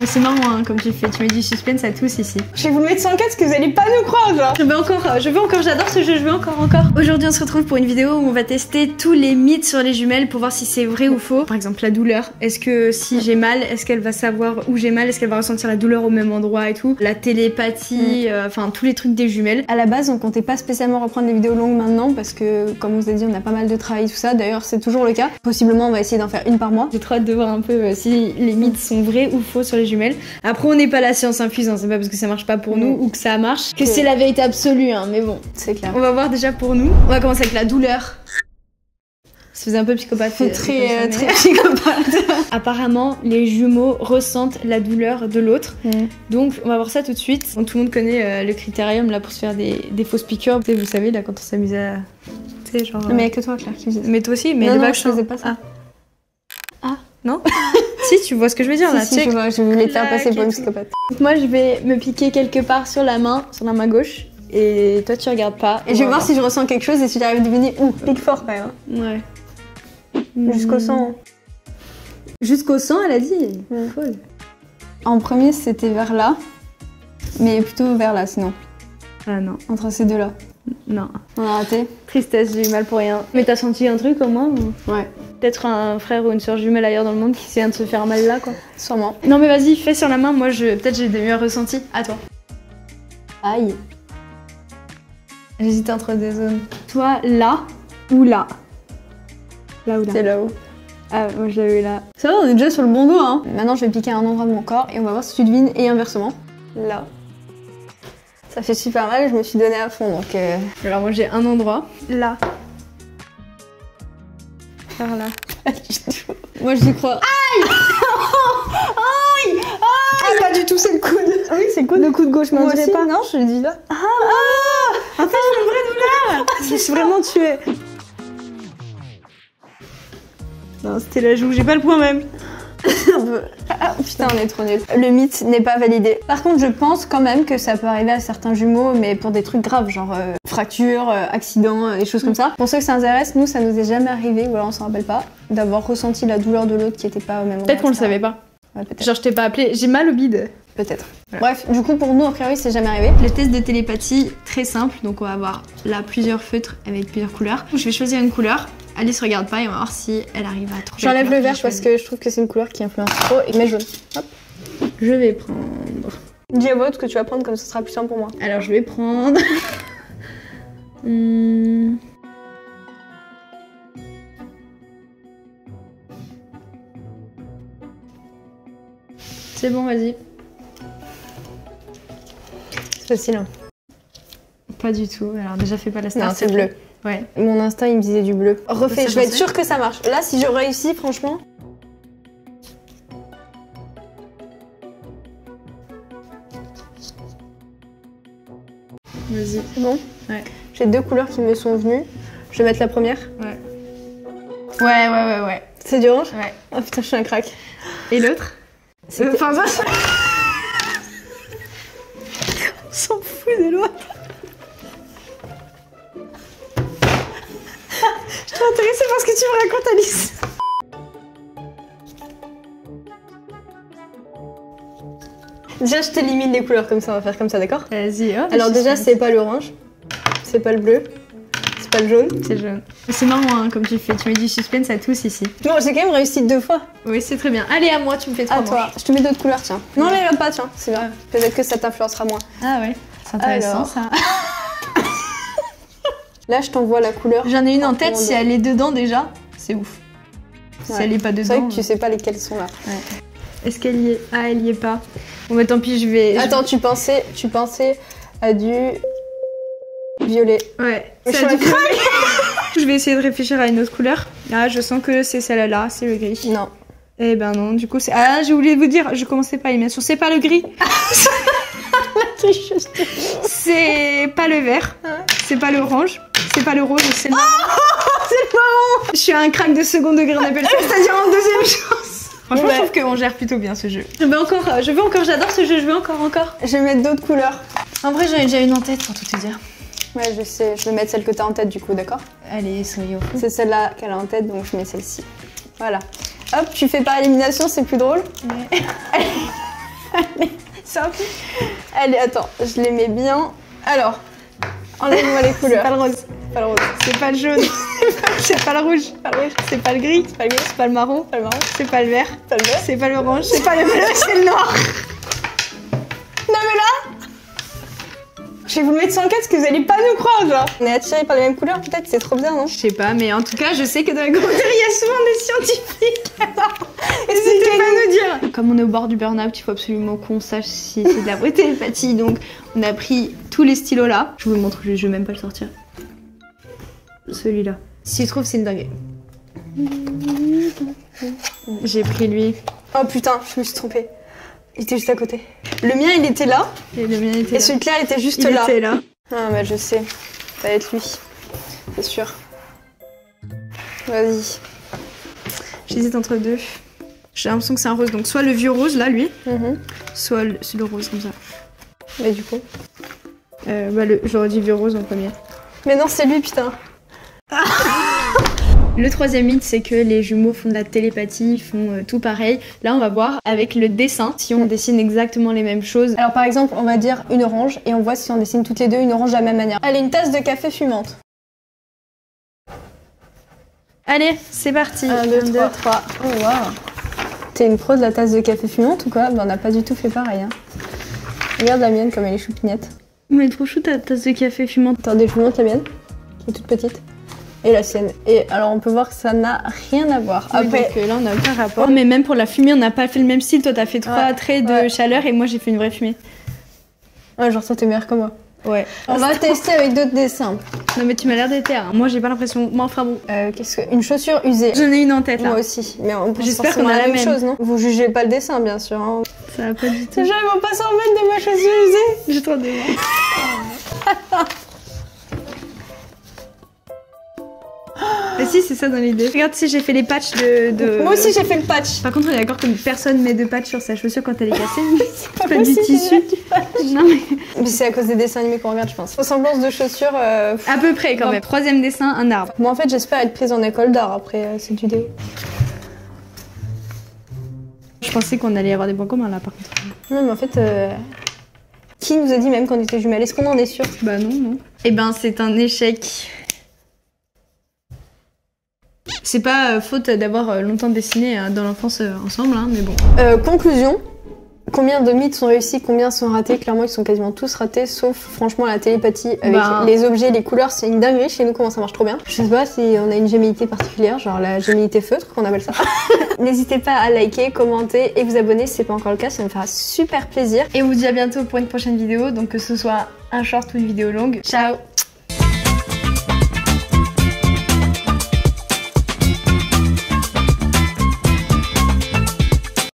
C'est marrant hein, comme tu fais, tu mets du suspense à tous ici. Je vais vous le mettre sans le casque, vous allez pas nous croire genre. Je veux encore, j'adore ce jeu, je veux encore. Aujourd'hui on se retrouve pour une vidéo où on va tester tous les mythes sur les jumelles pour voir si c'est vrai ou faux. Par exemple la douleur, est-ce que si j'ai mal, est-ce qu'elle va savoir où j'ai mal, est-ce qu'elle va ressentir la douleur au même endroit et tout. La télépathie, enfin tous les trucs des jumelles. À la base on comptait pas spécialement reprendre les vidéos longues maintenant parce que comme on vous a dit on a pas mal de travail tout ça, d'ailleurs c'est toujours le cas. Possiblement on va essayer d'en faire une par mois. J'ai trop hâte de voir un peu si les mythes sont vrais ou faux sur les jumelles. Après on n'est pas la science infuse, hein. C'est pas parce que ça marche pas pour nous ou que ça marche que c'est la vérité absolue, hein. Mais bon, c'est clair. On va voir déjà pour nous. On va commencer avec la douleur. Ça faisait un peu psychopathe. C'est très psychopathe. Apparemment, les jumeaux ressentent la douleur de l'autre. Donc, on va voir ça tout de suite. Donc, tout le monde connaît le critérium là pour se faire des fausses piqûres. Vous savez, là, quand on s'amusait à. Tu sais, genre. Mais il y a que toi, Claire, qui faisais ça. Mais toi aussi, mais non, les non, vaches. je faisais pas ça. Ah non. Si, tu vois ce que je veux dire là. Si, je vois, je voulais te faire passer pour une psychopathe. Donc, moi, je vais me piquer quelque part sur la main gauche. Et toi, tu regardes pas. Et je vais voir si je ressens quelque chose et si j'arrive à deviner où. Pique fort quand même. Ouais. Jusqu'au sang. Jusqu'au sang, elle a dit. Folle. En premier, c'était vers là. Mais plutôt vers là, sinon. Ah non. Entre ces deux-là. Non. On a raté. Tristesse, j'ai eu mal pour rien. Mais t'as senti un truc au moins ou... Ouais. Peut-être un frère ou une soeur jumelle ailleurs dans le monde qui vient de se faire mal là, quoi. Sûrement. Non mais vas-y, fais sur la main. Moi, peut-être j'ai des meilleurs ressentis. À toi. Aïe. J'hésite entre des zones. Toi, là ou là? Là ou là? C'est là-haut. Ah, moi je l'avais eu là. Ça va, on est déjà sur le bon dos, hein. Maintenant, je vais piquer un endroit de mon corps et on va voir si tu devines et inversement. Là. Ça fait super mal, je me suis donné à fond, donc... Alors moi, j'ai un endroit. Là. Par là. Moi, j'y crois. Aïe. Aïe. Aïe. Ah, pas du tout, c'est le coude. Ah oui, c'est le coude. Le coude gauche, mais on Moi dirait aussi. pas. Non, je le dis là. En fait, c'est une vraie douleur. Je me suis vraiment tuée. Non, c'était la joue, j'ai pas le point même. Putain, on est trop nuls. Le mythe n'est pas validé. Par contre, je pense quand même que ça peut arriver à certains jumeaux, mais pour des trucs graves, genre fracture, accident, des choses comme ça. Pour ceux que ça intéresse, nous, ça nous est jamais arrivé, ou alors on s'en rappelle pas, d'avoir ressenti la douleur de l'autre qui était pas au même endroit. Peut-être qu'on le savait pas. Ouais, peut-être. Genre, je t'ai pas appelé, j'ai mal au bide. Peut-être. Voilà. Bref, du coup, pour nous, a priori, c'est jamais arrivé. Le test de télépathie, très simple. Donc, on va avoir là plusieurs feutres avec plusieurs couleurs. Je vais choisir une couleur. Alice regarde pas et on va voir si elle arrive à trouver. J'enlève le vert parce que je trouve que c'est une couleur qui influence trop et mets jaune. Hop. Je vais prendre. Dis à voix ce que tu vas prendre, comme ça sera plus simple pour moi. Alors, je vais prendre. C'est bon, vas-y. C'est facile, hein. Pas du tout. Alors, déjà, fais pas la star. Non, c'est bleu. Ouais. Mon instinct, il me disait du bleu. Refais, Ça, je vais être sûre que ça marche. Là, si je réussis, franchement... Vas-y. C'est bon? Ouais. J'ai deux couleurs qui me sont venues. Je vais mettre la première. Ouais. Ouais. C'est du orange? Ouais. Oh putain, je suis un crack. Et l'autre? Enfin, ça... On s'en fout de l'autre. Je suis intéressée par ce que tu me racontes, Alice. Déjà, je t'élimine les couleurs comme ça, on va faire comme ça, d'accord? Vas-y, hop. Alors déjà, c'est pas l'orange, c'est pas le bleu, c'est pas le jaune. C'est jaune. C'est marrant hein, comme tu fais, tu mets du suspense à tous ici. Bon, j'ai quand même réussi 2 fois. Oui, c'est très bien. Allez, à moi, tu me fais 3 À toi, je te mets d'autres couleurs, tiens. Non, les pas, tiens, c'est vrai. Peut-être que ça t'influencera moins. Ah ouais, c'est intéressant Alors. ça. Là, je t'envoie la couleur. J'en ai une en tête, si elle est dedans déjà, c'est ouf. Si Ouais. elle est pas dedans... C'est vrai que tu sais pas lesquelles sont là. Ouais. Est-ce qu'elle y est? Ah, elle y est pas. Bon bah tant pis, je vais... Attends, tu pensais à du violet. Ouais. Mais Ça je a suis du violet. Je vais essayer de réfléchir à une autre couleur. Ah, je sens que c'est celle-là, c'est le gris. Non. Eh ben non, du coup c'est... Ah, j'ai oublié de vous dire, je commençais pas à bien sûr, c'est pas le gris. C'est pas le vert, c'est pas l'orange, c'est pas le rose, c'est le marron. C'est marrant. Je suis à un crack de second degré, on appelle ça, c'est-à-dire en deuxième chance. Franchement, je trouve qu'on gère plutôt bien ce jeu. Je veux encore, j'adore ce jeu, je veux encore. Je vais mettre d'autres couleurs. En vrai, j'en ai déjà une en tête pour tout te dire. Ouais, je sais, je vais mettre celle que t'as en tête du coup, d'accord? Allez, soyons fous. C'est celle-là qu'elle a en tête, donc je mets celle-ci. Voilà. Hop, tu fais par élimination, c'est plus drôle. Ouais. sorti. Allez, attends, je les mets bien. Alors, enlève-moi les couleurs. C'est pas le rose. C'est pas le rose. C'est pas le jaune. C'est pas le rouge. C'est pas le gris. C'est pas le gris. C'est pas le marron. C'est pas le marron. C'est pas le vert. C'est pas le vert. C'est pas l'orange. C'est pas le bleu. C'est le noir. Non mais là, je vais vous le mettre sur le casque que vous allez pas nous croire, genre. On est attirés par les mêmes couleurs, peut-être, c'est trop bizarre, non? Je sais pas, mais en tout cas, je sais que dans les commentaires, il y a souvent des scientifiques. N'hésitez pas à nous dire. Comme on est au bord du burn-out, il faut absolument qu'on sache si c'est de la vraie télépathie. Donc, on a pris tous les stylos là. Je vous le montre, je vais même pas le sortir. Celui-là. Si je trouve, c'est une dinguerie. J'ai pris lui. Oh putain, je me suis trompée. Il était juste à côté. Le mien, il était là. Et le mien était là. Et celui de Claire, il était juste il là. était là. Ah bah je sais. Ça va être lui. C'est sûr. Vas-y. J'hésite entre deux. J'ai l'impression que c'est un rose. Donc, soit le vieux rose là, lui. Soit le rose comme ça. Mais du coup. J'aurais dit vieux rose en premier. Mais non, c'est lui, putain. Le troisième mythe, c'est que les jumeaux font de la télépathie, font tout pareil. Là, on va voir avec le dessin si on dessine exactement les mêmes choses. Alors par exemple, on va dire une orange et on voit si on dessine toutes les deux une orange de la même manière. Allez, une tasse de café fumante. Allez, c'est parti. 1, 2, 3. Oh waouh. T'es une pro de la tasse de café fumante ou quoi? Bah, on n'a pas du tout fait pareil. Hein. Regarde la mienne comme elle est choupignette. Mais trop chou ta tasse de café fumante. Attendez, je vous montre la mienne, qui est toute petite. Et la sienne. Et alors on peut voir que ça n'a rien à voir. Oui, après, donc, là on n'a aucun rapport. Mais même pour la fumée, on n'a pas fait le même style. Toi t'as fait 3 traits de chaleur et moi j'ai fait une vraie fumée. Ouais, genre toi t'es meilleure que moi. Ouais. On va tester avec d'autres dessins. Non mais tu m'as l'air d'éther. Hein. Moi j'ai pas l'impression. Moi enfin bon. Qu'est-ce que... Une chaussure usée. J'en ai une en tête là. Moi aussi. Mais on pense j'espère forcément qu'on a à la même chose, non? Vous jugez pas le dessin bien sûr. Hein. Ça va pas du tout. Les gens ils vont pas s'en remettre de ma chaussure usée. J'ai trop de Mais si, c'est ça dans l'idée. Regarde, si j'ai fait les patchs de... Moi aussi j'ai fait le patch. Par contre, on est d'accord que personne met de patch sur sa chaussure quand elle est cassée. C'est pas du tissu. Non mais... c'est à cause des dessins animés qu'on regarde, je pense. Ressemblance de chaussures... À peu près quand même. Troisième dessin, un arbre. Moi en fait j'espère être prise en école d'art après cette vidéo. Je pensais qu'on allait avoir des points communs là par contre. Non mais en fait... Qui nous a dit même qu'on était jumelles? Est-ce qu'on en est sûr? Bah non, non. Eh ben c'est un échec. C'est pas faute d'avoir longtemps dessiné dans l'enfance ensemble, hein, mais bon. Conclusion. Combien de mythes sont réussis, combien sont ratés? Clairement, ils sont quasiment tous ratés, sauf franchement la télépathie avec les objets, les couleurs. C'est une dinguerie chez nous, comment ça marche trop bien. Je sais pas si on a une gémilité particulière, genre la gémilité feutre, qu'on appelle ça. N'hésitez pas à liker, commenter et vous abonner si c'est pas encore le cas, ça me fera super plaisir. Et on vous dit à bientôt pour une prochaine vidéo, donc que ce soit un short ou une vidéo longue. Ciao!